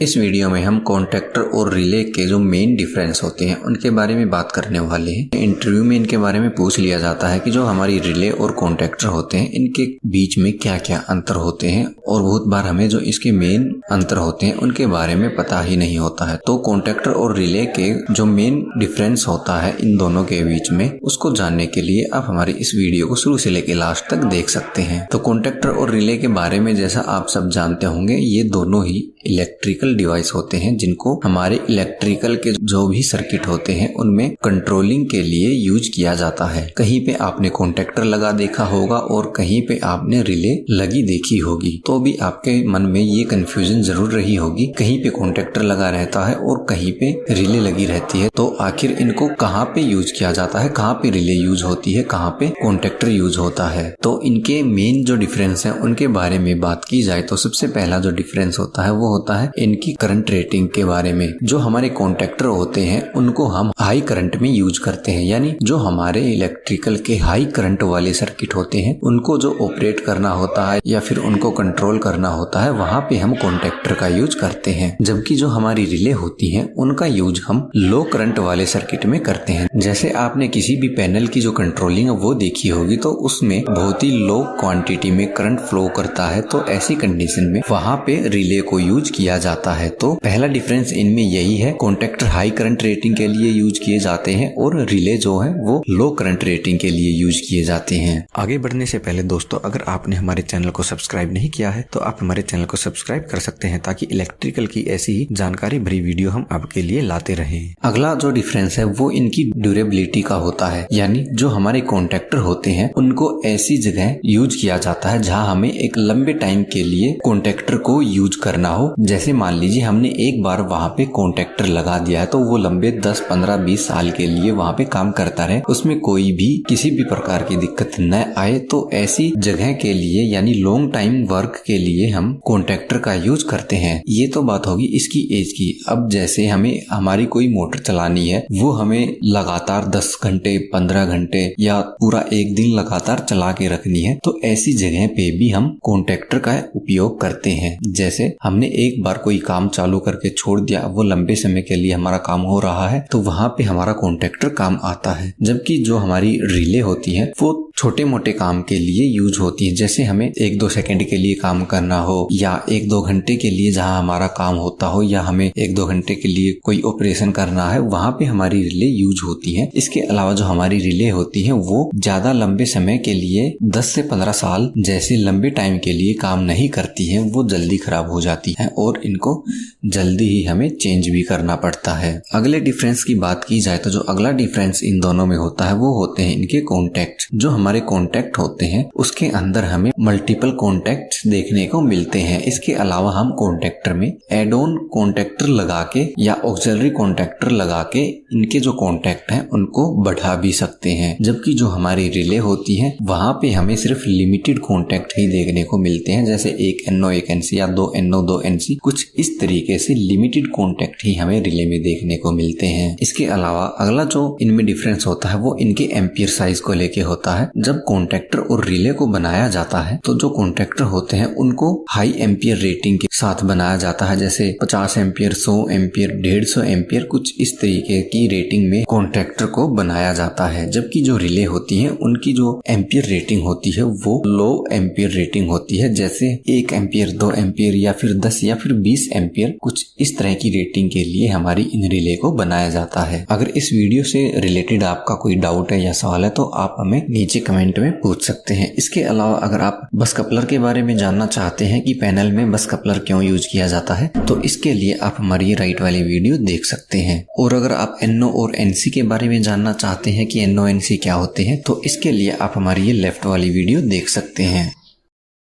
इस वीडियो में हम कॉन्टैक्टर और रिले के जो मेन डिफरेंस होते हैं उनके बारे में बात करने वाले हैं। इंटरव्यू में इनके बारे में पूछ लिया जाता है कि जो हमारी रिले और कॉन्टैक्टर होते हैं इनके बीच में क्या क्या अंतर होते हैं, और बहुत बार हमें जो इसके मेन अंतर होते हैं उनके बारे में पता ही नहीं होता है। तो कॉन्टैक्टर और रिले के जो मेन डिफरेंस होता है इन दोनों के बीच में, उसको जानने के लिए आप हमारी इस वीडियो को शुरू से लेकर लास्ट तक देख सकते हैं। तो कॉन्टैक्टर और रिले के बारे में जैसा आप सब जानते होंगे, ये दोनों ही इलेक्ट्रिकल डिवाइस होते हैं जिनको हमारे इलेक्ट्रिकल के जो भी सर्किट होते हैं उनमें कंट्रोलिंग के लिए यूज किया जाता है। कहीं पे आपने कॉन्टैक्टर लगा देखा होगा और कहीं पे आपने रिले लगी देखी होगी, तो भी आपके मन में ये कंफ्यूजन जरूर रही होगी, कहीं पे कॉन्टैक्टर लगा रहता है और कहीं पे रिले लगी रहती है। तो आखिर इनको कहाँ पे यूज किया जाता है, कहाँ पे रिले यूज होती है, कहाँ पे कॉन्टैक्टर यूज होता है। तो इनके मेन जो डिफरेंस है उनके बारे में बात की जाए तो सबसे पहला जो डिफरेंस होता है वो होता है इनकी करंट रेटिंग के बारे में। जो हमारे कॉन्टैक्टर होते हैं उनको हम हाई करंट में यूज करते हैं, यानी जो हमारे इलेक्ट्रिकल के हाई करंट वाले सर्किट होते हैं उनको जो ऑपरेट करना होता है या फिर उनको कंट्रोल करना होता है, वहां पे हम कॉन्टैक्टर का यूज करते हैं। जबकि जो हमारी रिले होती हैं उनका यूज हम लो करंट वाले सर्किट में करते हैं। जैसे आपने किसी भी पैनल की जो कंट्रोलिंग है वो देखी होगी, तो उसमें बहुत ही लो क्वांटिटी में करंट फ्लो करता है, तो ऐसी कंडीशन में वहां पे रिले को यूज किया जाता है। तो पहला डिफरेंस इनमें यही है, कॉन्टैक्टर हाई करंट रेटिंग के लिए यूज किए जाते हैं और रिले जो है वो लो करंट रेटिंग के लिए यूज किए जाते हैं। आगे बढ़ने से पहले दोस्तों, अगर आपने हमारे चैनल को सब्सक्राइब नहीं किया है तो आप हमारे चैनल को सब्सक्राइब कर सकते हैं, ताकि इलेक्ट्रिकल की ऐसी ही जानकारी भरी वीडियो हम आपके लिए लाते रहें। अगला जो डिफरेंस है वो इनकी ड्यूरेबिलिटी का होता है, यानी जो हमारे कॉन्टैक्टर होते हैं उनको ऐसी जगह यूज किया जाता है जहाँ हमें एक लंबे टाइम के लिए कॉन्टैक्टर को यूज करना हो। जैसे मान लीजिए हमने एक बार वहाँ पे कॉन्टैक्टर लगा दिया है तो वो लंबे 10, 15, 20 साल के लिए वहाँ पे काम करता रहे, उसमें कोई भी किसी भी प्रकार की दिक्कत न आए। तो ऐसी जगह के लिए यानी लॉन्ग टाइम वर्क के लिए हम कॉन्टैक्टर का यूज करते हैं। ये तो बात होगी इसकी एज की। अब जैसे हमें हमारी कोई मोटर चलानी है, वो हमें लगातार 10 घंटे 15 घंटे या पूरा एक दिन लगातार चला के रखनी है, तो ऐसी जगह पे भी हम कॉन्टैक्टर का उपयोग करते हैं। जैसे हमने एक बार कोई काम चालू करके छोड़ दिया, वो लंबे समय के लिए हमारा काम हो रहा है, तो वहां पे हमारा कॉन्टैक्टर काम आता है। जबकि जो हमारी रिले होती है वो छोटे मोटे काम के लिए यूज होती है। जैसे हमें 1-2 सेकंड के लिए काम करना हो, या 1-2 घंटे के लिए जहां हमारा काम होता हो, या हमें 1-2 घंटे के लिए कोई ऑपरेशन करना है, वहां पे हमारी रिले यूज होती है। इसके अलावा जो हमारी रिले होती है वो ज्यादा लंबे समय के लिए 10 से 15 साल जैसे लंबे टाइम के लिए काम नहीं करती है, वो जल्दी खराब हो जाती है और इनको जल्दी ही हमें चेंज भी करना पड़ता है। अगले डिफरेंस की बात की जाए तो जो अगला डिफरेंस इन दोनों में होता है वो होते हैं इनके कॉन्टैक्ट। जो हमारे कॉन्टैक्ट होते हैं उसके अंदर हमें मल्टीपल कॉन्टैक्ट देखने को मिलते हैं। इसके अलावा हम कॉन्टैक्टर में एड ऑन कॉन्टैक्टर लगा के या ऑक्सिलरी कॉन्टैक्टर लगा के इनके जो कॉन्टैक्ट हैं उनको बढ़ा भी सकते हैं। जबकि जो हमारी रिले होती है वहां पे हमें सिर्फ लिमिटेड कॉन्टैक्ट ही देखने को मिलते हैं, जैसे 1 NO 1 NC या 2 NO 2 NC, कुछ इस तरीके से लिमिटेड कॉन्टैक्ट ही हमें रिले में देखने को मिलते हैं। इसके अलावा अगला जो इनमें डिफरेंस होता है वो इनके एम्पियर साइज को लेके होता है। जब कॉन्टैक्टर और रिले को बनाया जाता है तो जो कॉन्टैक्टर होते हैं उनको हाई एम्पियर रेटिंग के साथ बनाया जाता है, जैसे 50 एम्पियर, 100 एम्पियर, 150 एम्पियर, कुछ इस तरीके की रेटिंग में कॉन्टैक्टर को बनाया जाता है। जबकि जो रिले होती है उनकी जो एम्पियर रेटिंग होती है वो लो एम्पियर रेटिंग होती है, जैसे 1 एम्पियर, 2 एम्पियर या फिर 10 या फिर 20 एम्पियर, कुछ इस तरह की रेटिंग के लिए हमारी इन रिले को बनाया जाता है। अगर इस वीडियो से रिलेटेड आपका कोई डाउट है या सवाल है तो आप हमें नीचे कमेंट में पूछ सकते हैं। इसके अलावा अगर आप बस कपलर के बारे में जानना चाहते हैं कि पैनल में बस कपलर क्यों यूज किया जाता है, तो इसके लिए आप हमारी ये राइट वाली वीडियो देख सकते हैं। और अगर आप NO और NC के बारे में जानना चाहते हैं कि NO NC क्या होते हैं, तो इसके लिए आप हमारी ये लेफ्ट वाली वीडियो देख सकते हैं।